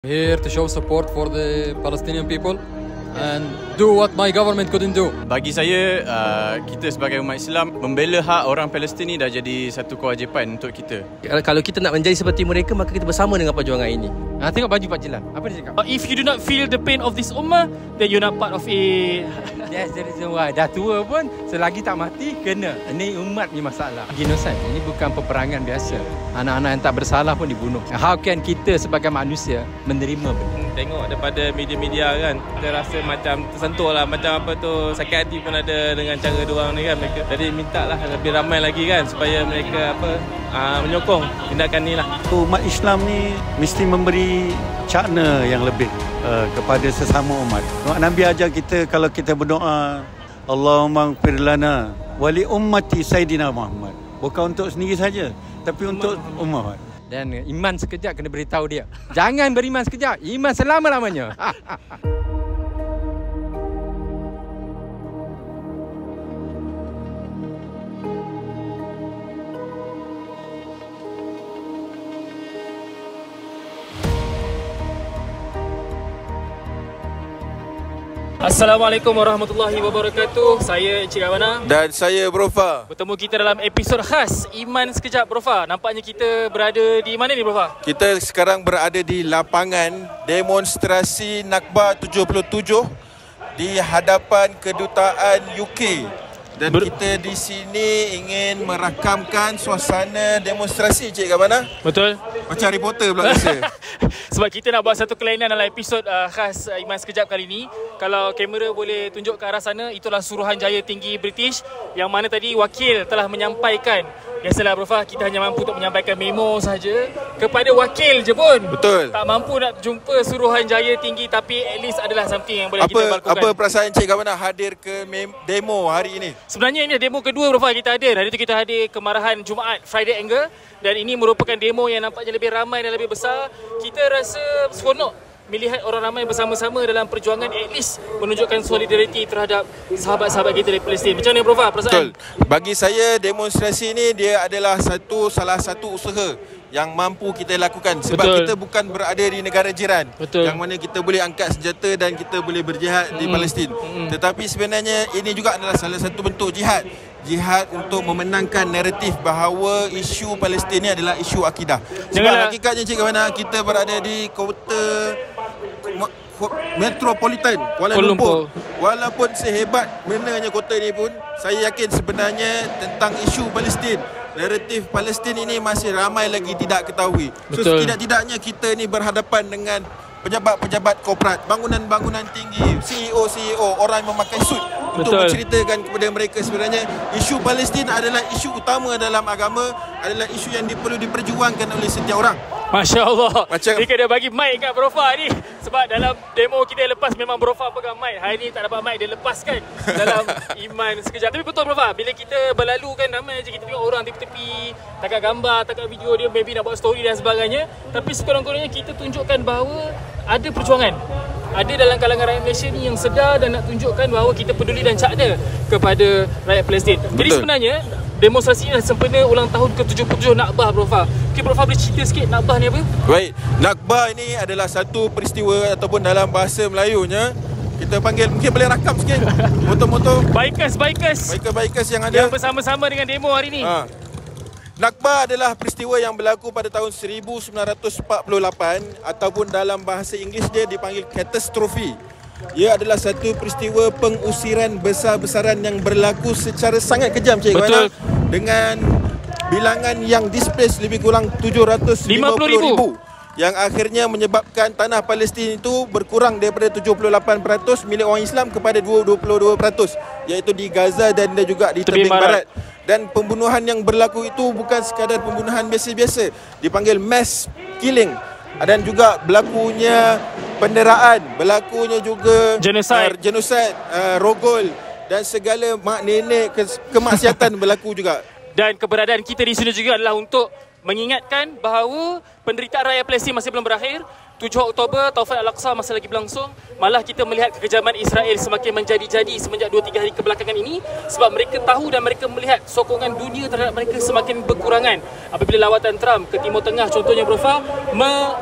Here to show support for the Palestinian people and do what my government couldn't do. Bagi saya, kita sebagai umat Islam membela hak orang Palestin ni dah jadi satu kewajipan untuk kita. Kalau kita nak menjadi seperti mereka, maka kita bersama dengan perjuangan ini. Tengok baju Pak Jilan. Apa dia cakap? If you do not feel the pain of this ummah, then you're not part of it. That's the reason why. Dah tua pun, selagi tak mati, kena. Ini umat ni masalah. Genocide. Ini bukan peperangan biasa. Anak-anak yang tak bersalah pun dibunuh. How can kita sebagai manusia menerima benda? Tengok daripada media-media kan, kita rasa macam tersentuh lah. Macam apa tu, sakit hati pun ada dengan cara diorang ni kan mereka. Jadi minta lah lebih ramai lagi kan, supaya mereka menyokong tindakan ni lah. Umat Islam ni mesti memberi cakna yang lebih kepada sesama umat. Nabi ajar kita kalau kita berdoa, Allahumma ighfir lana wa li ummati Sayyidina Muhammad. Bukan untuk sendiri saja, tapi untuk umat. Dan iman sekejap kena beritahu dia. Jangan beriman sekejap, iman selama-lamanya. Assalamualaikum warahmatullahi wabarakatuh. Saya Encik Awana dan saya Brofa. Bertemu kita dalam episod khas Iman Sekejap, Brofa. Nampaknya kita berada di mana ni, Brofa? Kita sekarang berada di lapangan demonstrasi Nakba 77 di hadapan kedutaan UK. Dan kita di sini ingin merakamkan suasana demonstrasi, Cik Gabana. Betul. Macam reporter pula rasa. Sebab kita nak buat satu kelainan dalam episod khas Iman Sekejap kali ini. Kalau kamera boleh tunjuk ke arah sana, itulah Suruhanjaya Tinggi British, yang mana tadi wakil telah menyampaikan. Biasalah, Brofa, kita hanya mampu untuk menyampaikan memo saja kepada wakil je pun. Betul. Tak mampu nak jumpa Suruhanjaya Tinggi, tapi at least adalah something yang boleh kita lakukan. Apa perasaan Cik Gabana hadir ke demo hari ini? Sebenarnya ini demo kedua, Brofa, kita hadir. Hari itu kita hadir kemarahan Jumaat, Friday Anger. Dan ini merupakan demo yang nampaknya lebih ramai dan lebih besar. Kita rasa seronok melihat orang ramai bersama-sama dalam perjuangan, at least menunjukkan solidariti terhadap sahabat-sahabat kita di Palestin. Macam mana, Prof, perasaan? Betul. Bagi saya, demonstrasi ini dia adalah salah satu usaha yang mampu kita lakukan. Sebab Betul. kita bukan berada di negara jiran. Betul. Yang mana kita boleh angkat senjata dan kita boleh berjihad di Palestin. Tetapi sebenarnya ini juga adalah salah satu bentuk jihad. Jihad untuk memenangkan naratif bahawa isu Palestin ini adalah isu akidah. Sebab hakikatnya, Cik Gabana, kita berada di kota metropolitan Kuala Lumpur. Walaupun sehebat mananya kota ini pun, saya yakin sebenarnya tentang isu Palestin, naratif Palestin ini masih ramai lagi tidak ketahui. So setidak-tidaknya kita ni berhadapan dengan pejabat-pejabat korporat, bangunan-bangunan tinggi, CEO, orang yang memakai suit untuk menceritakan kepada mereka sebenarnya isu Palestin adalah isu utama dalam agama, adalah isu yang perlu diperjuangkan oleh setiap orang. Masya Allah. Jika dia bagi mic kat Brofa ni, sebab dalam demo kita yang lepas memang Brofa pegang mic. Hari ni tak dapat mic, dia lepaskan dalam Iman Sekejap. Tapi betul, Brofa, bila kita berlalu kan, ramai je kita tengok orang tepi-tepi, tangkap gambar, tangkap video dia, maybe nak buat story dan sebagainya. Tapi sekurang-kurangnya kita tunjukkan bahawa ada perjuangan. Ada dalam kalangan rakyat Malaysia ni yang sedar dan nak tunjukkan bahawa kita peduli dan cakna kepada rakyat Palestin. Jadi sebenarnya demonstrasi ini sempena ulang tahun ke-77 Nakbah, Brofa. Okey, Brofa boleh cerita sikit Nakbah ni apa? Baik, Nakbah ini adalah satu peristiwa ataupun dalam bahasa Melayunya kita panggil, mungkin boleh rakam sikit motor-motor bikers yang ada yang bersama-sama dengan demo hari ni. Nakbah adalah peristiwa yang berlaku pada tahun 1948 ataupun dalam bahasa Inggeris dia dipanggil katastrofi. Ia adalah satu peristiwa pengusiran besar-besaran yang berlaku secara sangat kejam, Cik Gabana, dengan bilangan yang displaced lebih kurang 750,000 yang akhirnya menyebabkan tanah Palestin itu berkurang daripada 78% milik orang Islam kepada 22%, iaitu di Gaza dan juga di tebing barat. Dan pembunuhan yang berlaku itu bukan sekadar pembunuhan biasa-biasa, dipanggil mass killing, dan juga berlakunya penderaan, berlakunya juga genocide, rogol dan segala mak nenek kemaksiatan berlaku juga. Dan keberadaan kita di sini juga adalah untuk mengingatkan bahawa penderitaan rakyat Palestin masih belum berakhir. 7 Oktober, Taufik Al-Aqsa masih lagi berlangsung. malah kita melihat kekejaman Israel semakin menjadi-jadi semenjak 2-3 hari kebelakangan ini, sebab mereka tahu dan mereka melihat sokongan dunia terhadap mereka semakin berkurangan apabila lawatan Trump ke Timur Tengah contohnya Brofa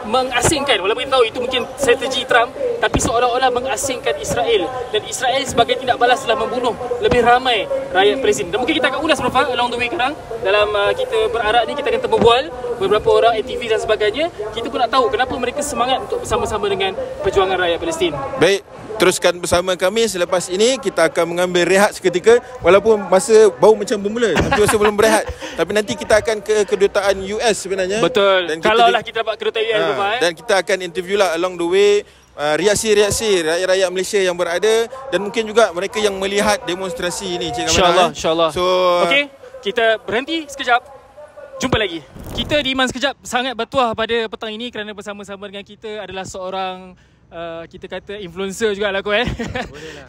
mengasingkan, walaupun kita tahu itu mungkin strategi Trump, tapi seolah-olah mengasingkan Israel, dan Israel sebagai tindak balas telah membunuh lebih ramai rakyat Palestin. Dan mungkin kita akan ulas Brofa along the way sekarang dalam kita berarak ni, kita akan berbual beberapa orang aktivis dan sebagainya. Kita pun nak tahu kenapa mereka semangat untuk bersama-sama dengan perjuangan rakyat Palestin. Baik, teruskan bersama kami. Selepas ini kita akan mengambil rehat seketika, walaupun masa baru macam bermula tapi masa belum berehat. Tapi nanti kita akan ke kedutaan US sebenarnya. Betul. Dan kalaulah kita dapat kedutaan US dan kita akan interview lah along the way reaksi-reaksi rakyat-rakyat Malaysia yang berada, dan mungkin juga mereka yang melihat demonstrasi ini, Cik Kamal. InsyaAllah. So, okey, kita berhenti sekejap. Jumpa lagi. Kita di Iman Sekejap sangat bertuah pada petang ini kerana bersama-sama dengan kita adalah seorang kita kata influencer jugalah kau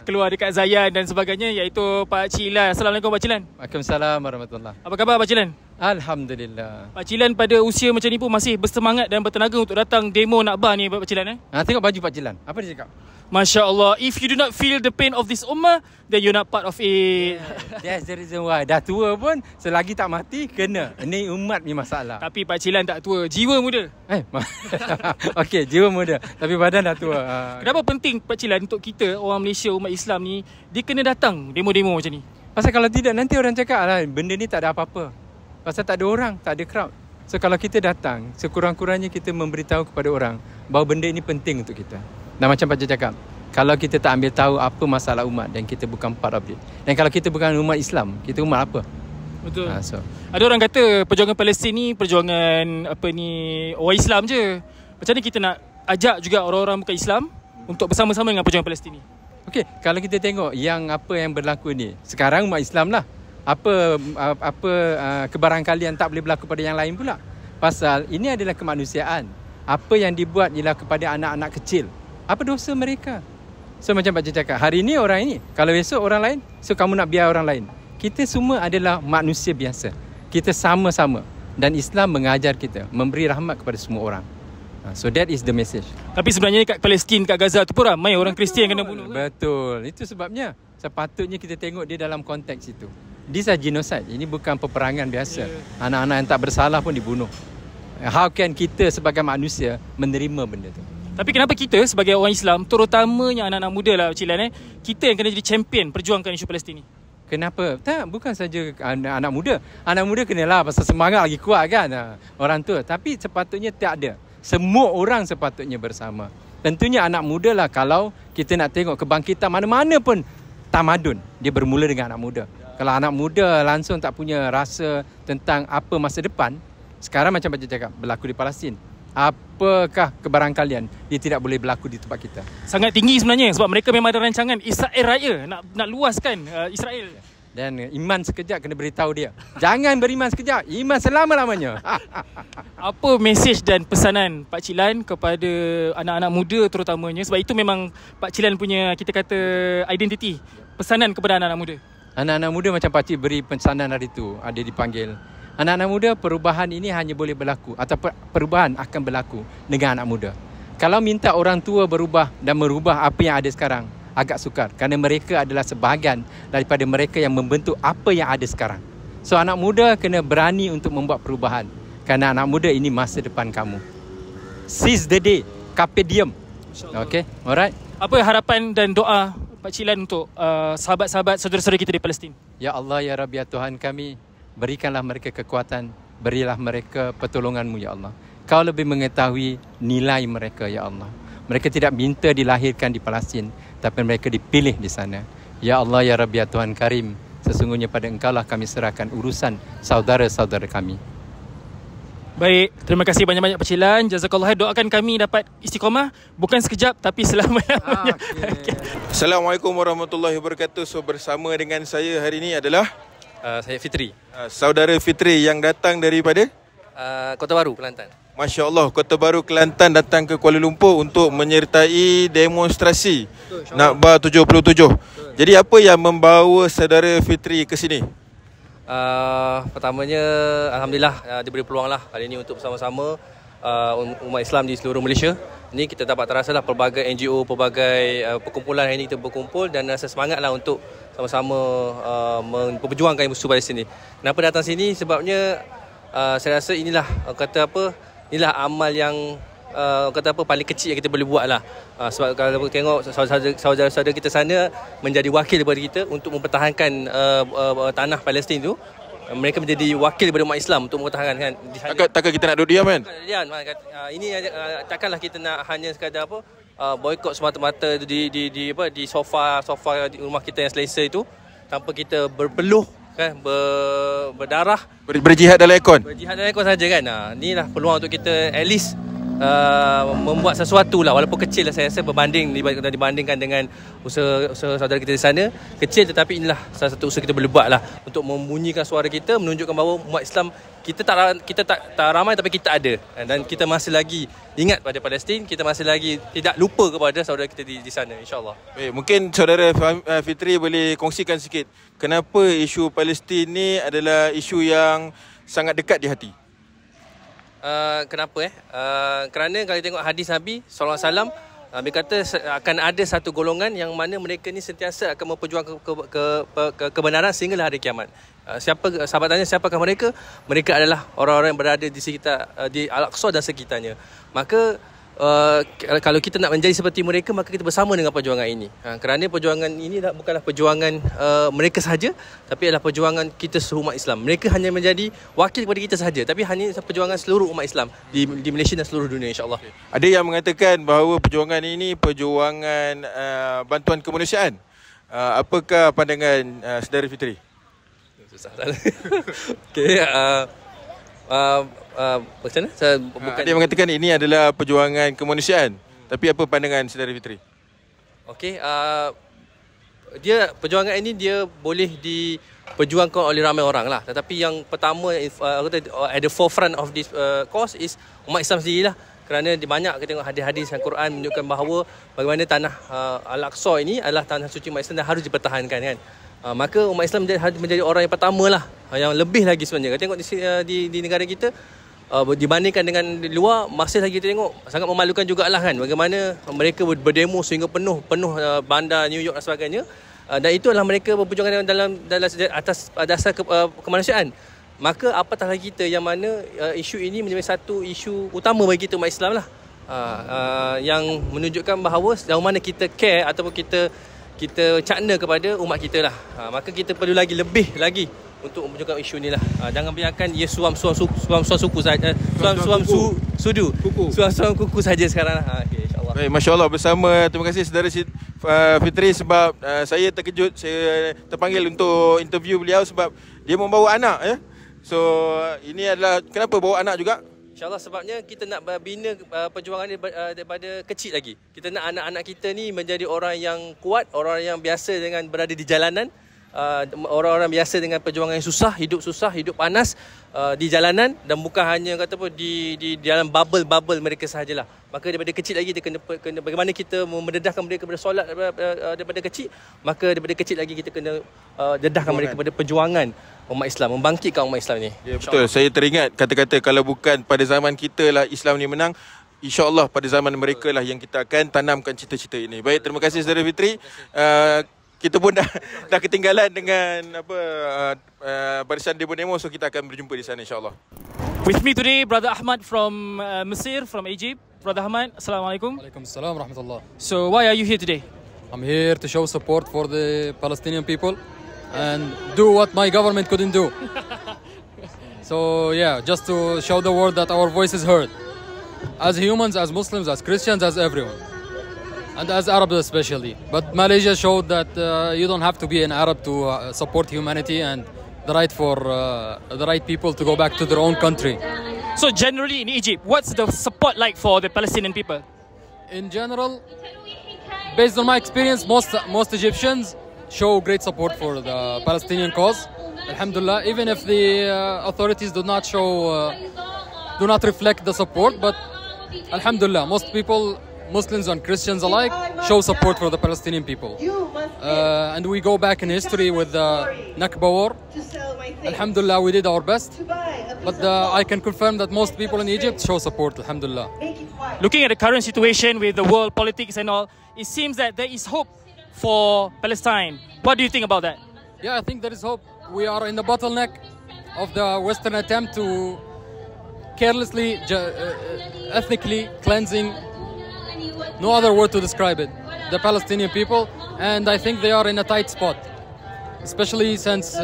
keluar dekat Zayan dan sebagainya, iaitu Pak Cik Ilan. Assalamualaikum Pak Cik Ilan. Waalaikumsalam warahmatullahi. Apa khabar Pak Cik Ilan? Alhamdulillah. Pak Cik Ilan pada usia macam ni pun masih bersemangat dan bertenaga untuk datang demo Nakba ni Pak Cik Ilan. Tengok baju Pak Cik Ilan. Apa dia cakap? Masya Allah, if you do not feel the pain of this ummah, then you're not part of it. That's the reason why. Dah tua pun selagi tak mati kena. Ini umat ni masalah. Tapi Pak Cik Ilan tak tua, jiwa muda. Okey, jiwa muda tapi badan dah tua. Kenapa penting Pak Cik Ilan untuk kita orang Malaysia, umat Islam ni, dia kena datang demo-demo macam ni? Pasal kalau tidak nanti orang cakap lah benda ni tak ada apa-apa. Pasal tak ada orang, tak ada crowd. So kalau kita datang, sekurang-kurangnya kita memberitahu kepada orang bahawa benda ini penting untuk kita. Dan macam Pak Cik cakap, kalau kita tak ambil tahu apa masalah umat dan kita bukan part of it. Dan kalau kita bukan umat Islam, kita umat apa? Betul. Ada orang kata perjuangan Palestin ni perjuangan orang Islam je. Macam mana kita nak ajak juga orang-orang bukan Islam untuk bersama-sama dengan perjuangan Palestin ni? Okey, kalau kita tengok apa yang berlaku ni, sekarang umat Islam lah. Apa kebarangkalian tak boleh berlaku pada yang lain pula? Pasal ini adalah kemanusiaan. Apa yang dibuat ialah kepada anak-anak kecil. Apa dosa mereka? So macam Pak Cik cakap, hari ini orang ini, kalau esok orang lain, so kamu nak biar orang lain. Kita semua adalah manusia biasa. Kita sama-sama. Dan Islam mengajar kita memberi rahmat kepada semua orang. So that is the message. Tapi sebenarnya kat Palestin, kat Gaza tu pun ramai orang Kristian kena bunuh. Betul. Itu sebabnya sepatutnya kita tengok dia dalam konteks itu. This is genocide. Ini bukan peperangan biasa. Anak-anak yang tak bersalah pun dibunuh. How can kita sebagai manusia menerima benda tu? Tapi kenapa kita sebagai orang Islam, terutamanya anak-anak muda lah Cik Ilan, kita yang kena jadi champion perjuangkan isu Palestin ni? Kenapa? Tak, bukan saja anak muda. Anak muda kenalah pasal semangat lagi kuat kan orang tua. Tapi sepatutnya tak ada. Semua orang sepatutnya bersama. Tentunya anak muda lah. Kalau kita nak tengok kebangkitan mana-mana pun tamadun, dia bermula dengan anak muda. Kalau anak muda langsung tak punya rasa tentang apa masa depan, sekarang macam Pak Cik cakap, berlaku di Palestin. Apakah kebarangkalian dia tidak boleh berlaku di tempat kita? Sangat tinggi sebenarnya, sebab mereka memang ada rancangan Israel Raya, nak luaskan Israel. Dan iman sekejap kena beritahu dia, jangan beriman sekejap, iman selama-lamanya. Apa mesej dan pesanan Pak Cik Ilan kepada anak-anak muda terutamanya? Sebab itu memang Pak Cik Ilan punya, kita kata, identiti. Pesanan kepada anak-anak muda. Anak-anak muda macam Pak Cik beri pesanan hari itu, ada dipanggil. Anak-anak muda, perubahan ini hanya boleh berlaku atau perubahan akan berlaku dengan anak muda. Kalau minta orang tua berubah dan merubah apa yang ada sekarang, agak sukar. Kerana mereka adalah sebahagian daripada mereka yang membentuk apa yang ada sekarang. So anak muda kena berani untuk membuat perubahan. Kerana anak muda ini masa depan kamu. Seize the day. Carpe diem. Okay, alright. Apa harapan dan doa Pak Cik Ilan untuk sahabat-sahabat, saudara-saudara kita di Palestin? Ya Allah, Ya Rabbi, ya Tuhan kami, berikanlah mereka kekuatan, berilah mereka pertolongan-Mu, Ya Allah. Kau lebih mengetahui nilai mereka, Ya Allah. Mereka tidak minta dilahirkan di Palestin, tapi mereka dipilih di sana. Ya Allah, Ya Rabbi, ya Tuhan Karim, sesungguhnya pada Engkau-lah kami serahkan urusan saudara-saudara kami. Baik, terima kasih banyak-banyak Pak Cik Ilan. Jazakallah, doakan kami dapat istiqamah, bukan sekejap tapi selama-lamanya. Okay. Assalamualaikum warahmatullahi wabarakatuh. So bersama dengan saya hari ini adalah Saya Fitri. Saudara Fitri yang datang daripada Kota Baru, Kelantan. Masya Allah, Kota Baru, Kelantan datang ke Kuala Lumpur untuk menyertai demonstrasi Nakba 77. Jadi apa yang membawa saudara Fitri ke sini? Pertamanya, Alhamdulillah diberi peluang lah hari ini untuk bersama-sama umat Islam di seluruh Malaysia Ni kita dapat terasalah pelbagai NGO, pelbagai perkumpulan hari ini kita berkumpul dan rasa semangatlah untuk sama-sama memperjuangkan isu Palestin ni. Kenapa datang sini? Sebabnya saya rasa inilah inilah amal yang paling kecil yang kita boleh buat lah. Sebab kalau tengok saudara-saudara kita sana menjadi wakil daripada kita untuk mempertahankan tanah Palestin tu. Mereka menjadi wakil daripada umat Islam untuk mempertahankan kan. Takkan kita nak duduk diam kan? Ini takkanlah kita nak hanya sekadar boikot semata-mata di sofa di rumah kita yang selesa itu tanpa kita berpeluh kan, berdarah, berjihad dalam aircon. Berjihad dalam aircon saja kan. Inilah peluang untuk kita at least membuat sesuatu lah, walaupun kecil lah saya rasa dibandingkan dengan usaha saudara kita di sana. Kecil tetapi inilah salah satu usaha kita boleh buat lah untuk membunyikan suara kita, menunjukkan bahawa umat Islam kita tak ramai tapi kita ada, dan kita masih lagi ingat pada Palestin, kita masih lagi tidak lupa kepada saudara kita di sana, insyaAllah. Baik, mungkin saudara Fitri boleh kongsikan sikit kenapa isu Palestin ni adalah isu yang sangat dekat di hati? Kenapa? Kerana kalau tengok hadis Nabi SAW, Nabi kata akan ada satu golongan yang mana mereka ni sentiasa akan memperjuangkan kebenaran sehinggalah hari kiamat. Sahabat tanya siapakah mereka? Mereka adalah orang-orang yang berada di sekitar di Al-Aqsa dan sekitarnya. Maka kalau kita nak menjadi seperti mereka, maka kita bersama dengan perjuangan ini. Kerana perjuangan ini bukanlah perjuangan mereka sahaja, tapi adalah perjuangan kita seluruh umat Islam. Mereka hanya menjadi wakil kepada kita sahaja, tapi hanya perjuangan seluruh umat Islam di Malaysia dan seluruh dunia, insyaAllah. Ada yang mengatakan bahawa perjuangan ini perjuangan bantuan kemanusiaan. Apakah pandangan saudara Fitri? Susah salah. Okey, macam mana? Dia mengatakan ini adalah perjuangan kemanusiaan. Tapi apa pandangan saudara Fitri? Okey, perjuangan ini dia boleh diperjuangkan oleh ramai orang lah. Tetapi yang pertama at the forefront of this cause is umat Islam sendirilah. Kerana banyak kita tengok hadis-hadis Al-Quran menunjukkan bahawa bagaimana tanah Al-Aqsa ini adalah tanah suci umat Islam dan harus dipertahankan kan. Maka umat Islam menjadi orang yang pertama lah, yang lebih lagi sebenarnya. Kita tengok di negara kita, dibandingkan dengan di luar, masih lagi kita tengok sangat memalukan jugalah kan, bagaimana mereka berdemo sehingga penuh bandar New York dan sebagainya. Dan itu adalah mereka berperjuangan dalam atas dasar kemanusiaan. Maka apatah lagi kita yang mana isu ini menjadi satu isu utama bagi kita umat Islam lah, yang menunjukkan bahawa sejauh mana kita care ataupun kita cakna kepada umat kita lah. Maka kita perlu lebih lagi untuk memperjuangkan isu ni lah. Jangan biarkan ia suam suku saja, suam kuku saja sekarang lah. Okay, insyaAllah. Baik, Masya Allah, bersama. Terima kasih saudara Fitri, sebab saya terkejut, saya terpanggil untuk interview beliau sebab dia membawa anak. So ini adalah kenapa bawa anak juga? InsyaAllah sebabnya kita nak bina perjuangan ni daripada kecil lagi. Kita nak anak-anak kita ni menjadi orang yang kuat, orang yang biasa dengan berada di jalanan, orang-orang biasa dengan perjuangan yang susah, hidup panas di jalanan, dan bukan hanya di dalam bubble mereka sahajalah. Maka daripada kecil lagi kita kena bagaimana kita mendedahkan mereka kepada solat daripada kecil, maka daripada kecil lagi kita kena dedahkan mereka kepada perjuangan umat Islam, membangkitkan umat Islam ni. Ya, betul. Saya teringat kata-kata kalau bukan pada zaman kita lah Islam ni menang, insya-Allah pada zaman mereka lah yang kita akan tanamkan cita-cita ini. Baik, terima kasih saudara Fitri. Kita pun dah ketinggalan dengan barisan demo, so kita akan berjumpa di sana insya-Allah. With me today, Brother Ahmad from Mesir, from Egypt. Brother Ahmad, Assalamualaikum. Waalaikumsalam warahmatullah. So why are you here today? I'm here to show support for the Palestinian people and do what my government couldn't do. So yeah, just to show the world that our voice is heard. As humans, as Muslims, as Christians, as everyone. And as Arabs especially. But Malaysia showed that you don't have to be an Arab to support humanity and the right for the right people to go back to their own country. So generally in Egypt, what's the support like for the Palestinian people? In general, based on my experience, most Egyptians show great support for the Palestinian cause. Alhamdulillah, even if the authorities do not reflect the support, but Alhamdulillah, most people, Muslims and Christians alike, show support for the Palestinian people. And we go back in history with the Nakba war, Alhamdulillah, we did our best. But I can confirm that most people in Egypt show support, Alhamdulillah. Looking at the current situation with the world politics and all, it seems that there is hope for Palestine. What do you think about that? Yeah, I think there is hope. We are in the bottleneck of the Western attempt to carelessly, ethnically cleansing, no other word to describe it, the Palestinian people. And I think they are in a tight spot, especially since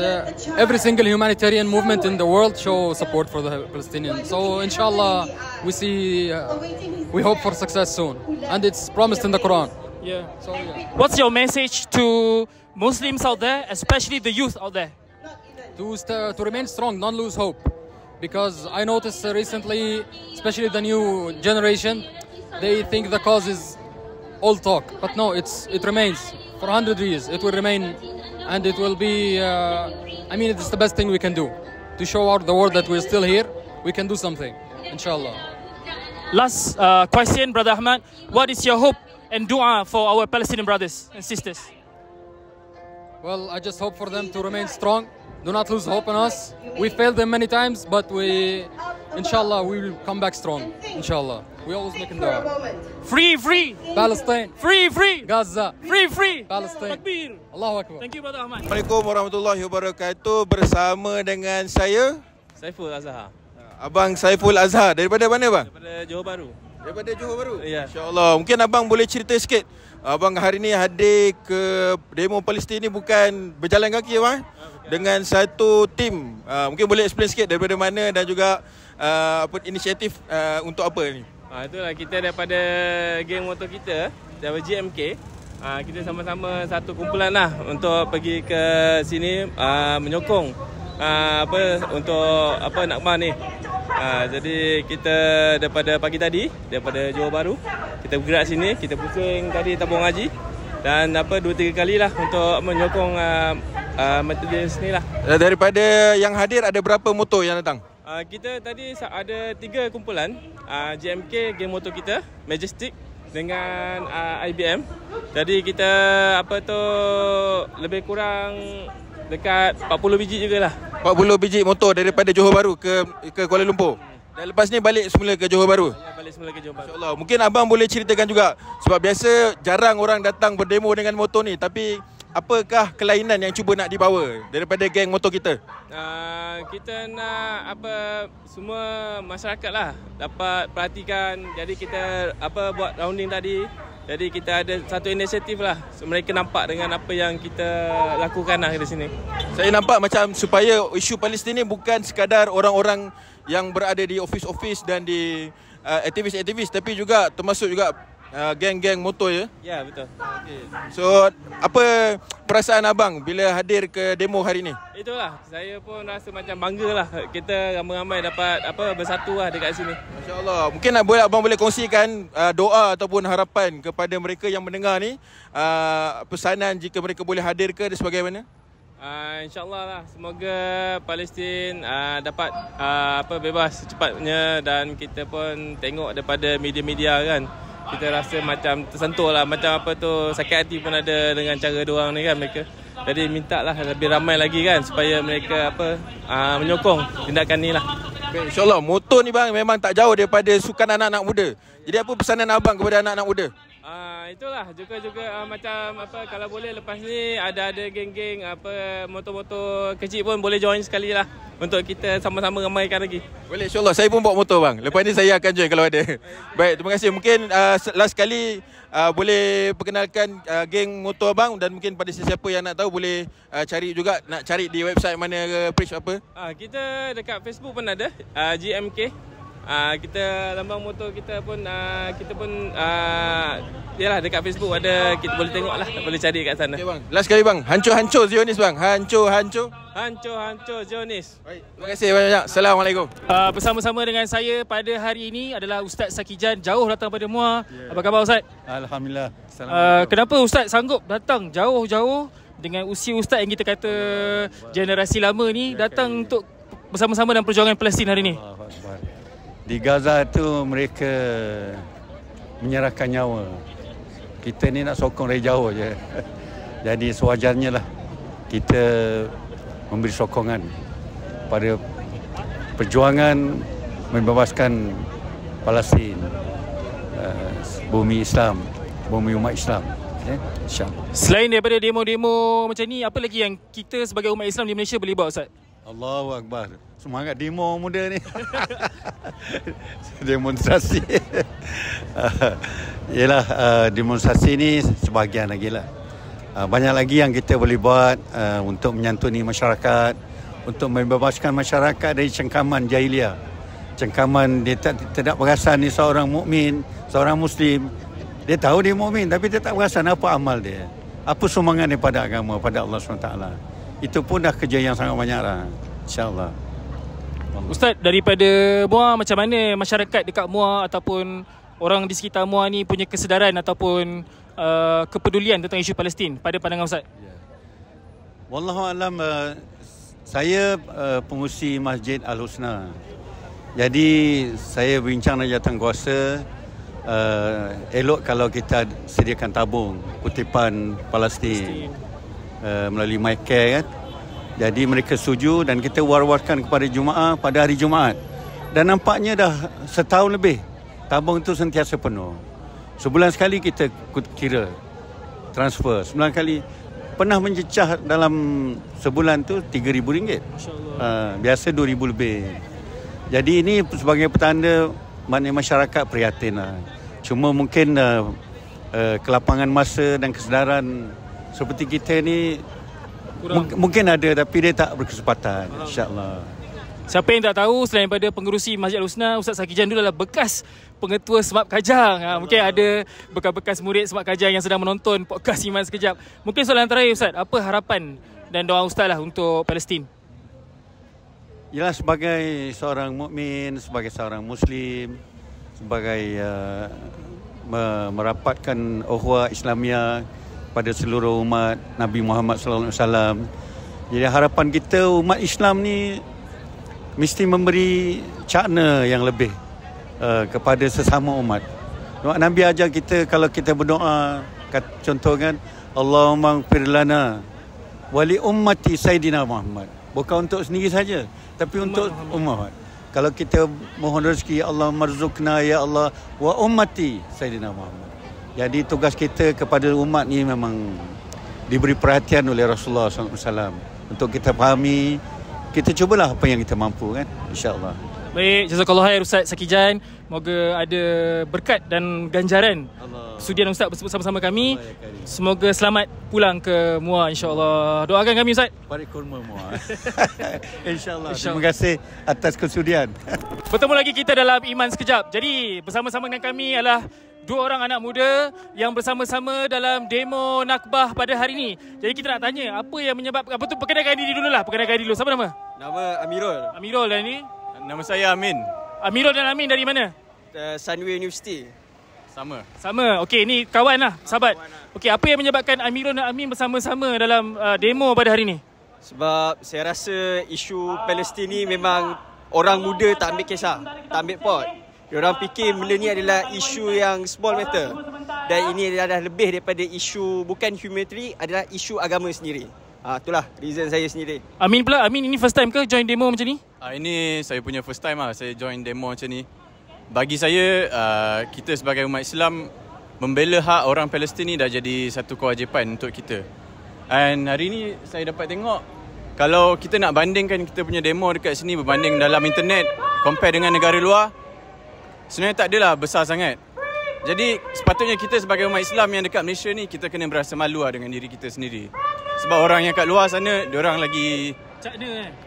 every single humanitarian movement in the world show support for the Palestinians. So inshallah, we hope for success soon. And it's promised in the Quran. Yeah. What's your message to Muslims out there, especially the youth out there? To remain strong, don't lose hope. Because I noticed recently, especially the new generation, they think the cause is all talk. But no, it remains. For 100 years, it will remain. And it will be, it's the best thing we can do. To show out the world that we're still here, we can do something, inshallah. Last question, Brother Ahmad. What is your hope and dua for our Palestinian brothers and sisters? Well, I just hope for them to remain strong. Do not lose hope on us. We failed them many times, but inshallah, we will come back strong. Inshallah. We always make dua. Free Palestine. Free Gaza. Free Palestine. Takbir. Allahu Akbar. Thank you, Brother Ahmad. Assalamualaikum warahmatullahi wabarakatuh. Bersama dengan saya Saiful Azhar. Abang Saiful Azhar. Daripada mana bang? Daripada Johor Bahru. Daripada Johor Bahru? Ya. InsyaAllah. Mungkin abang boleh cerita sikit. Abang hari ni hadir ke demo Palestin ni bukan berjalan kaki bang? Dengan satu tim. Mungkin boleh explain sikit daripada mana dan juga inisiatif untuk apa ni? Itulah kita daripada geng motor kita, daripada GMK. Kita sama-sama satu kumpulan lah untuk pergi ke sini menyokong untuk nakmah ni. Jadi kita daripada pagi tadi, daripada Johor Bahru, kita bergerak sini, kita pusing tadi Tabung Haji dan 2-3 kali lah untuk menyokong majlis ni lah. Daripada yang hadir ada berapa motor yang datang? Kita tadi ada 3 kumpulan, GMK, geng motor kita, Majestic dengan IBM. Jadi kita lebih kurang dekat 40 biji jugalah. 40 biji motor daripada Johor Bahru ke Kuala Lumpur. Dan lepas ni balik semula ke Johor Bahru? Ya, balik semula ke Johor Bahru. InsyaAllah. Mungkin abang boleh ceritakan juga, sebab biasa jarang orang datang berdemo dengan motor ni, tapi apakah kelainan yang cuba nak dibawa daripada geng motor kita? Kita nak semua masyarakat lah dapat perhatikan. Jadi kita buat rounding tadi. Jadi kita ada satu inisiatif lah, so, mereka nampak dengan apa yang kita lakukan lah di sini. Saya nampak macam supaya isu Palestin ni bukan sekadar orang-orang yang berada di ofis-ofis dan di aktivis-aktivis, tapi juga termasuk juga geng-geng motor ya? Ya, betul. Okay. So, apa perasaan abang bila hadir ke demo hari ni? Itulah, saya pun rasa macam bangga lah. Kita ramai-ramai dapat bersatu lah dekat sini. Masya-Allah. Mungkin abang boleh kongsikan doa ataupun harapan kepada mereka yang mendengar ni, pesanan jika mereka boleh hadir ke dan sebagainya? InsyaAllah lah, semoga Palestin dapat bebas secepatnya, dan kita pun tengok daripada media-media kan, kita rasa macam tersentuh lah, macam sakit hati pun ada dengan cara diorang ni kan mereka. Jadi minta lah lebih ramai lagi kan, supaya mereka menyokong tindakan ni lah. InsyaAllah. Motor ni bang memang tak jauh daripada sukan anak-anak muda. Jadi apa pesanan abang kepada anak-anak muda? Itulah juga macam kalau boleh lepas ni ada geng-geng motor-motor kecil pun boleh join sekali lah, untuk kita sama-sama ramaikan lagi. Boleh, insyaAllah. Saya pun bawa motor bang. Lepas ni saya akan join kalau ada. Baik, terima kasih. Mungkin last kali boleh perkenalkan geng motor bang, dan mungkin pada sesiapa yang nak tahu boleh cari juga, nak cari di website mana ke, page apa? Kita dekat Facebook pun ada, GMK. Kita lambang motor kita pun yalah, dekat Facebook ada, kita boleh tengok lah, boleh cari kat sana. Okay, bang. Last kali bang, hancur-hancur Zionis bang. Hancur-hancur Zionis. Baik, terima kasih banyak. Assalamualaikum. Bersama-sama dengan saya pada hari ini adalah Ustaz Sakijan, jauh datang pada Muar. Apa khabar Ustaz? Alhamdulillah. Kenapa Ustaz sanggup datang jauh-jauh dengan usia Ustaz yang kita kata generasi lama ni, datang untuk bersama-sama dalam perjuangan Palestin hari ini? Di Gaza tu mereka menyerahkan nyawa. Kita ni nak sokong dari jauh je. Jadi sewajarnya lah kita memberi sokongan pada perjuangan membebaskan Palestin, bumi Islam, bumi umat Islam. InsyaAllah. Selain daripada demo-demo macam ni, apa lagi yang kita sebagai umat Islam di Malaysia boleh buat, Ustaz? Allahu Akbar. Semangat demo muda ni. Demonstrasi. Yelah, demonstrasi ni sebahagian lagi lah. Banyak lagi yang kita boleh buat untuk menyantuni masyarakat, untuk membebaskan masyarakat dari cengkaman jahiliah. Cengkaman dia tidak perasan ni seorang mukmin, seorang Muslim. Dia tahu dia mukmin tapi dia tak perasan apa amal dia. Apa sumbangan dia pada agama, pada Allah SWT. Itu pun dah kerja yang sangat banyak lah. InsyaAllah. Ustaz, daripada Muar, macam mana masyarakat dekat Muar ataupun orang di sekitar Muar ni punya kesedaran ataupun kepedulian tentang isu Palestin pada pandangan Ustaz? Wallahualam, saya pengurusi Masjid Al-Husna. Jadi saya bincang dengan jawatankuasa, elok kalau kita sediakan tabung kutipan Palestin melalui MyCare kan. Jadi mereka setuju dan kita war-warkan kepada Jumaat pada hari Jumaat. Dan nampaknya dah setahun lebih tabung itu sentiasa penuh. Sebulan sekali kita kira transfer. Sebulan kali pernah mencecah dalam sebulan tu RM3,000. Biasa RM2,000 lebih. Jadi ini sebagai petanda maknanya masyarakat prihatin lah. Cuma mungkin kelapangan masa dan kesedaran seperti kita ni mungkin ada tapi dia tak berkesempatan. InsyaAllah. Siapa yang tak tahu, selain daripada pengerusi Masjid Al-Husna, Ustaz Sakijan dulu adalah bekas pengetua Semap Kajang. Mungkin ada bekas-bekas murid Semap Kajang yang sedang menonton podcast Iman Sekejap. Mungkin soalan terakhir, Ustaz, apa harapan dan doa Ustaz lah untuk Palestin? Ialah sebagai seorang mukmin, sebagai seorang Muslim, sebagai merapatkan ukhuwah Islamiah pada seluruh umat Nabi Muhammad sallallahu alaihi wasallam. Jadi harapan kita umat Islam ni mesti memberi cakna yang lebih kepada sesama umat. Nabi ajar kita kalau kita berdoa, contoh kan, Allahumma ighfir lana wa li ummati Sayyidina Muhammad. Bukan untuk sendiri saja, tapi untuk umat. Kalau kita mohon rezeki, Allah marzuqna ya Allah wa ummati Sayyidina Muhammad. Jadi tugas kita kepada umat ni memang diberi perhatian oleh Rasulullah SAW. Untuk kita fahami, kita cubalah apa yang kita mampu kan, insyaAllah. Baik, jazakallah khair Ustaz Sakijan. Moga ada berkat dan ganjaran sudian Ustaz bersama-sama kami. Semoga selamat pulang ke Muar, insyaAllah. Doakan kami Ustaz. Balik kurma Muar. InsyaAllah. Terima kasih atas kesudian. Bertemu lagi kita dalam Iman Sekejap. Jadi bersama-sama dengan kami adalah dua orang anak muda yang bersama-sama dalam demo Nakbah pada hari ini. Jadi kita nak tanya apa yang menyebabkan, apa tu, perkenalkan diri dulu lah. Perkenalkan diri dulu. Siapa nama? Nama Amirul. Amirul dan ini? Nama saya Amin. Amirul dan Amin dari mana? Sunway University. Sama. Okey, ni kawan lah, sahabat. Okey, apa yang menyebabkan Amirul dan Amin bersama-sama dalam demo pada hari ini? Sebab saya rasa isu Palestin ni memang orang muda tak ambil kisah, tak ambil pot. Diorang fikir benda ni adalah isu yang small matter. Dan ini adalah lebih daripada isu, bukan humanitarian, adalah isu agama sendiri. Itulah reason saya sendiri. Amin pula, Amin ini first time ke join demo macam ni? Ini saya punya first time lah saya join demo macam ni. Bagi saya, kita sebagai umat Islam membela hak orang Palestin ni dah jadi satu kewajipan untuk kita. Dan hari ni saya dapat tengok, kalau kita nak bandingkan kita punya demo dekat sini berbanding dalam internet, compare dengan negara luar, sebenarnya tak adalah besar sangat. Jadi sepatutnya kita sebagai umat Islam yang dekat Malaysia ni, kita kena berasa malu lah dengan diri kita sendiri. Sebab orang yang kat luar sana, diorang lagi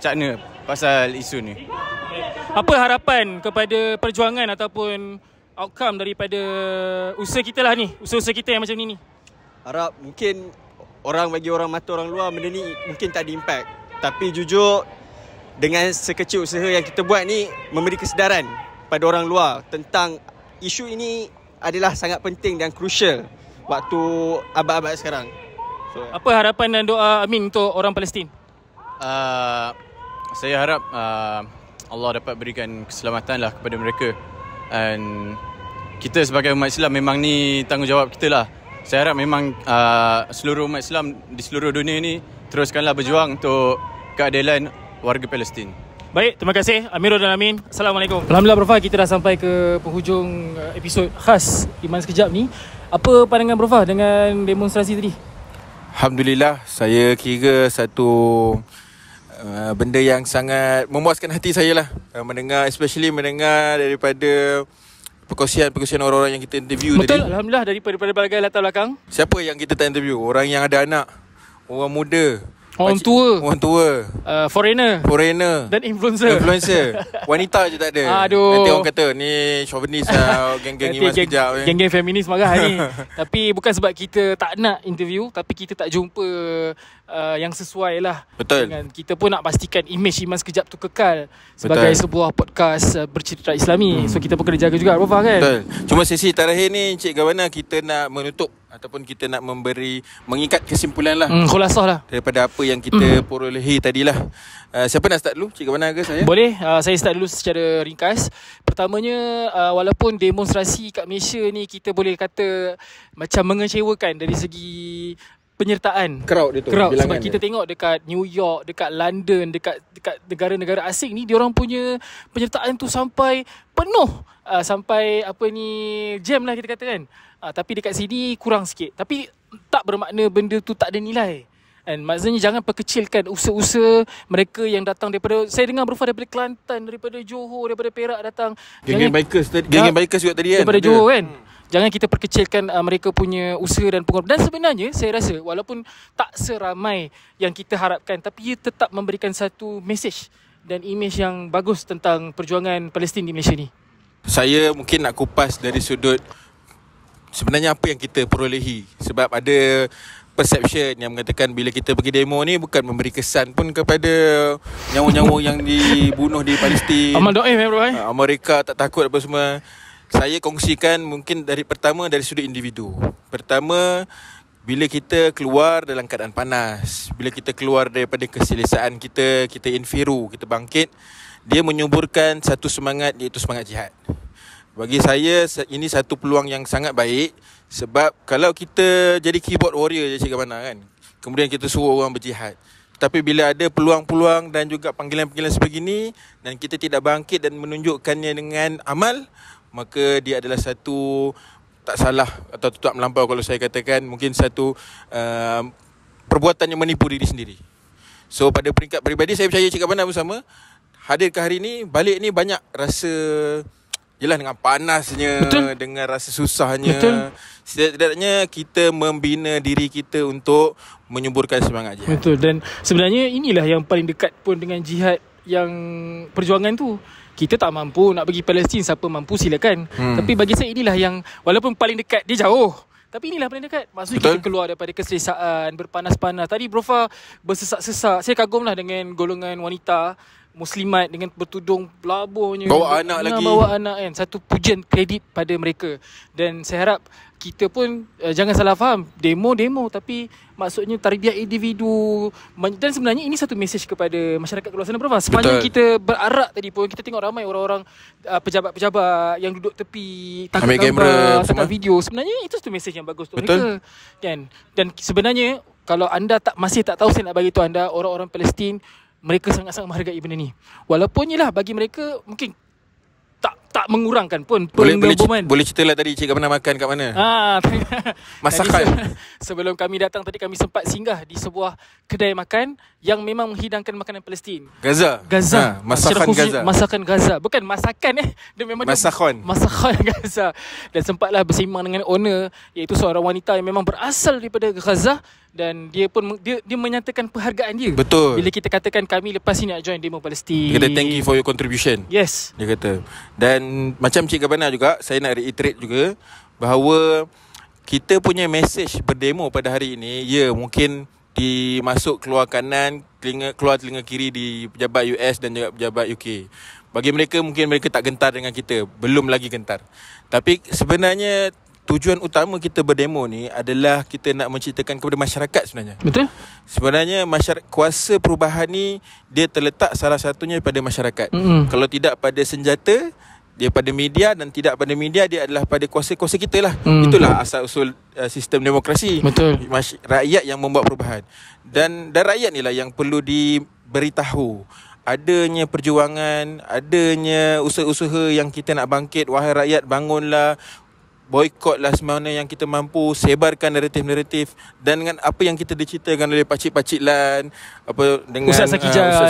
cakna pasal isu ni. Apa harapan kepada perjuangan ataupun outcome daripada usaha kita lah ni, usaha-usaha kita yang macam ni? Harap mungkin bagi orang mata orang luar benda ni mungkin tak ada impact. Tapi jujur, dengan sekecil usaha yang kita buat ni, memberi kesedaran pada orang luar tentang isu ini adalah sangat penting dan crucial waktu abad-abad sekarang. Apa harapan dan doa Amin untuk orang Palestin? Saya harap Allah dapat berikan keselamatan lah kepada mereka. Dan kita sebagai umat Islam memang ni tanggungjawab kita lah. Saya harap memang seluruh umat Islam di seluruh dunia ni teruskanlah berjuang untuk keadilan warga Palestin. Baik, terima kasih Amirul dan Amin. Assalamualaikum. Alhamdulillah Prof, kita dah sampai ke penghujung episod khas Iman Sekejap ni. Apa pandangan Prof dengan demonstrasi tadi? Alhamdulillah, saya kira satu benda yang sangat memuaskan hati saya lah, especially mendengar daripada perkongsian orang-orang yang kita interview. Betul, tadi. Alhamdulillah, daripada berbagai latar belakang. Siapa yang kita tak interview? Orang yang ada anak, orang muda, Orang tua, foreigner dan influencer. Wanita je tak ada. Aduh. Nanti orang kata ni chauvinis lah, geng-geng Iman Sekejap. Geng-geng feminis marah ni. Tapi bukan sebab kita tak nak interview, tapi kita tak jumpa yang sesuai lah. Betul. Dengan kita pun nak pastikan image Iman Sekejap tu kekal sebagai sebuah podcast bercerita Islami. So kita pun kena jaga juga Prof kan. Betul. Cuma sesi terakhir ni Encik Gawana, kita nak menutup ataupun kita nak mengikat kesimpulan lah, khulasah lah daripada apa yang kita perolehi tadilah. Siapa nak start dulu? Cik Gawana ke saya? Boleh, saya start dulu secara ringkas. Pertamanya, walaupun demonstrasi kat Malaysia ni kita boleh kata macam mengecewakan dari segi penyertaan crowd dia tu, sebab kita tengok dekat New York, dekat London, dekat negara-negara asing ni, diorang punya penyertaan tu sampai penuh, sampai jam lah kita katakan. Tapi dekat sini kurang sikit. Tapi tak bermakna benda tu tak ada nilai. And maksudnya jangan perkecilkan usaha-usaha mereka yang datang daripada, saya dengar Prof daripada Kelantan, daripada Johor, daripada Perak datang. Geng-geng bikers juga tadi kan, daripada Johor kan. Jangan kita perkecilkan mereka punya usaha dan pengorbanan. Dan sebenarnya saya rasa walaupun tak seramai yang kita harapkan, tapi ia tetap memberikan satu message dan image yang bagus tentang perjuangan Palestin di Malaysia ni. Saya mungkin nak kupas dari sudut sebenarnya apa yang kita perolehi. Sebab ada perception yang mengatakan bila kita pergi demo ni bukan memberi kesan pun kepada nyawa-nyawa yang dibunuh di Palestin. Amal doa bro. Mereka tak takut apa semua. Saya kongsikan mungkin dari sudut individu. Pertama, bila kita keluar dalam keadaan panas, bila kita keluar daripada keselesaan kita infiru, kita bangkit, dia menyuburkan satu semangat, iaitu semangat jihad. Bagi saya ini satu peluang yang sangat baik. Sebab kalau kita jadi keyboard warrior je Cik Gawana kan, kemudian kita suruh orang berjihad, tapi bila ada peluang-peluang dan juga panggilan-panggilan sebegini dan kita tidak bangkit dan menunjukkannya dengan amal, maka dia adalah satu tak salah atau tak melampau kalau saya katakan mungkin satu perbuatan yang menipu diri sendiri. So pada peringkat peribadi, saya percaya Cik Gawana bersama hadir ke hari ni, balik ni banyak rasa, yelah dengan panasnya, betul, dengan rasa susahnya. Betul. Setidaknya kita membina diri kita untuk menyuburkan semangat jihad. Betul. Dan sebenarnya inilah yang paling dekat pun dengan jihad yang perjuangan tu. Kita tak mampu nak pergi Palestin, siapa mampu silakan. Tapi bagi saya inilah yang walaupun paling dekat, dia jauh, tapi inilah paling dekat. Maksudnya betul, kita keluar daripada keselesaan, berpanas-panas. Tadi Profa bersesak-sesak. Saya kagumlah dengan golongan wanita Muslimat dengan bertudung labuhnya, bawa anak lagi, bawa anak kan. Satu pujian, kredit pada mereka. Dan saya harap kita pun jangan salah faham, demo tapi maksudnya tarbiyah individu. Dan sebenarnya ini satu mesej kepada masyarakat luar sana Prof. Sepanjang kita berarak tadi pun, kita tengok ramai orang-orang pejabat-pejabat yang duduk tepi, tangkap gambar, tangkap video. Sebenarnya itu satu mesej yang bagus untuk mereka kan. Dan sebenarnya kalau anda masih tak tahu, saya nak bagi tahu anda, orang-orang Palestin, mereka sangat-sangat menghargai benda ni. Walaupun yelah bagi mereka mungkin tak mengurangkan pun penggemboman. Boleh ceritalah tadi Cik Gawana makan kat mana? Masakan. Sebelum kami datang tadi, kami sempat singgah di sebuah kedai makan yang memang menghidangkan makanan Palestin. Gaza. Masakan Gaza. Masakan Gaza. Bukan masakan dia memang masakan Gaza. Dan sempatlah bersembang dengan owner, iaitu seorang wanita yang memang berasal daripada Gaza. Dan dia pun dia menyatakan penghargaan dia. Betul. Bila kita katakan kami lepas ni nak join demo Palestin, dia kata thank you for your contribution. Yes, dia kata. Dan macam Cik Gawana juga, saya nak reiterate juga bahawa kita punya message berdemo pada hari ini, ya mungkin dimasuk keluar kanan, keluar telinga kiri di pejabat US dan juga pejabat UK. Bagi mereka mungkin mereka tak gentar dengan kita, belum lagi gentar. Tapi sebenarnya tujuan utama kita berdemo ni adalah kita nak menceritakan kepada masyarakat sebenarnya. Betul. Sebenarnya kuasa perubahan ni dia terletak salah satunya pada masyarakat. Kalau tidak pada senjata, dia pada media, dan tidak pada media, dia adalah pada kuasa-kuasa kita lah. Itulah asal usul sistem demokrasi. Betul. Rakyat yang membuat perubahan. Dan rakyat ni lah yang perlu diberitahu adanya perjuangan, adanya usaha-usaha yang kita nak bangkit. Wahai rakyat, bangunlah, boykotlah semana yang kita mampu, sebarkan naratif-naratif. Dan dengan apa yang kita diceritakan oleh Pakcik-Pakcik Lan, apa dengan Ustaz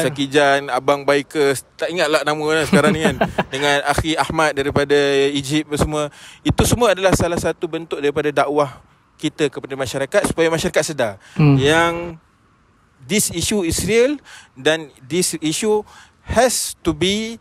Sakijan, Abang Bikers, tak ingatlah nama lah sekarang ni kan, dengan Akhi Ahmad daripada Egypt semua. Itu semua adalah salah satu bentuk daripada dakwah kita kepada masyarakat, supaya masyarakat sedar yang this issue is real dan this issue has to be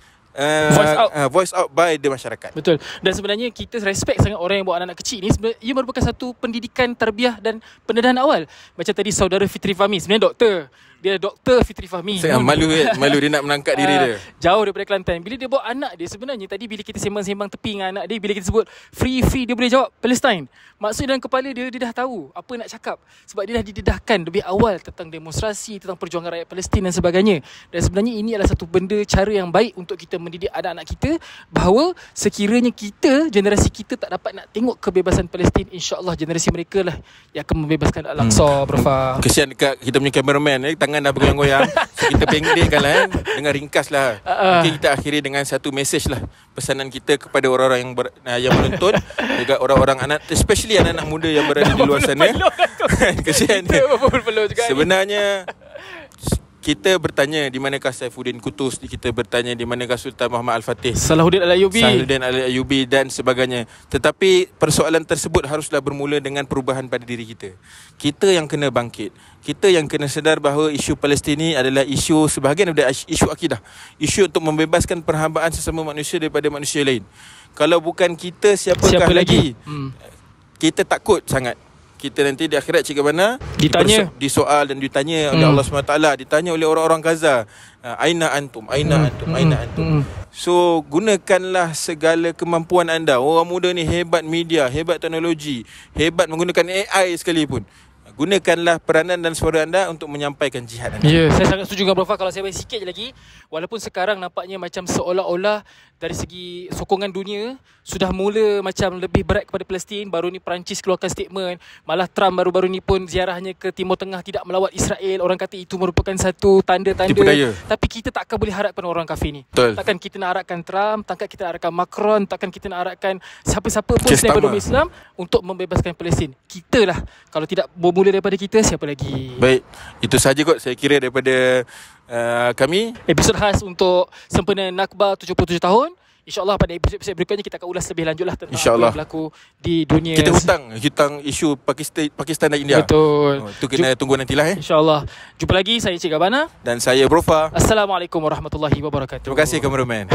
voice out by the masyarakat. Betul. Dan sebenarnya kita respect sangat orang yang bawa anak-anak kecil ni. Sebenarnya ia merupakan satu pendidikan tarbiyah dan pendedahan awal. Macam tadi saudara Fitri Fahmi, sebenarnya doktor. Dia Dr. Fitri Fahmi. Saya malu dia nak menangkap diri dia. Jauh daripada Kelantan. Bila dia bawa anak dia, sebenarnya tadi bila kita sembang-sembang tepi dengan anak dia, bila kita sebut free, dia boleh jawab Palestine. Maksud dalam kepala dia dah tahu apa nak cakap. Sebab dia dah didedahkan lebih awal tentang demonstrasi, tentang perjuangan rakyat Palestin dan sebagainya. Dan sebenarnya ini adalah satu benda, cara yang baik untuk kita mendidik anak-anak kita, bahawa sekiranya kita, generasi kita tak dapat nak tengok kebebasan Palestin, insya-Allah generasi mereka lah yang akan membebaskan Al-Aqsa, Prof. Kesian dekat kita punya cameraman, tangan dah bergoyang-goyang. So, kita pendekkan lah dengan ringkas lah. Mungkin kita akhiri dengan satu message lah, pesanan kita kepada orang-orang yang menonton, juga orang-orang anak, especially anak-anak muda yang berada di luar sana. Kesian dia. Sebenarnya kita bertanya di manakah Saifuddin Qutuz, kita bertanya di manakah Sultan Muhammad Al-Fatih, Salahuddin Al-Ayyubi dan sebagainya. Tetapi persoalan tersebut haruslah bermula dengan perubahan pada diri kita. Kita yang kena bangkit. Kita yang kena sedar bahawa isu Palestin ini adalah isu sebahagian daripada isu akidah. Isu untuk membebaskan perhambaan sesama manusia daripada manusia lain. Kalau bukan kita, siapa lagi? Kita takut sangat. Kita nanti di akhirat cik mana ditanya, disoal dan ditanya oleh Allah SWT, ditanya oleh orang-orang Gaza, aina antum. So gunakanlah segala kemampuan anda. Orang muda ni hebat media, hebat teknologi, hebat menggunakan AI sekalipun. Gunakanlah peranan dan suara anda untuk menyampaikan jihad anda. Ya, saya sangat setuju dengan Prof. Kalau saya bagi sikit je lagi, walaupun sekarang nampaknya macam seolah-olah dari segi sokongan dunia sudah mula macam lebih berat kepada Palestin. Baru ni Perancis keluarkan statement, malah Trump baru-baru ni pun ziarahnya ke Timur Tengah tidak melawat Israel. Orang kata itu merupakan satu tanda-tanda. Tapi kita takkan boleh harapkan orang kafir ni. Betul. Takkan kita nak harapkan Trump, takkan kita nak harapkan Macron, takkan kita nak harapkan siapa-siapa pun selain umat Islam untuk membebaskan Palestin. Kita lah. Kalau tidak bermula daripada kita, siapa lagi? Baik, itu sahaja kot saya kira daripada kami. Episod khas untuk sempena Nakba 77 tahun. InsyaAllah pada episod berikutnya kita akan ulas lebih lanjut lah tentang apa yang berlaku di dunia. Kita hutang isu Pakistan dan India. Betul. Itu kena tunggu nantilah. InsyaAllah. Jumpa lagi, saya Cik Gabana. Dan saya Brofa. Assalamualaikum warahmatullahi wabarakatuh. Terima kasih kameraman.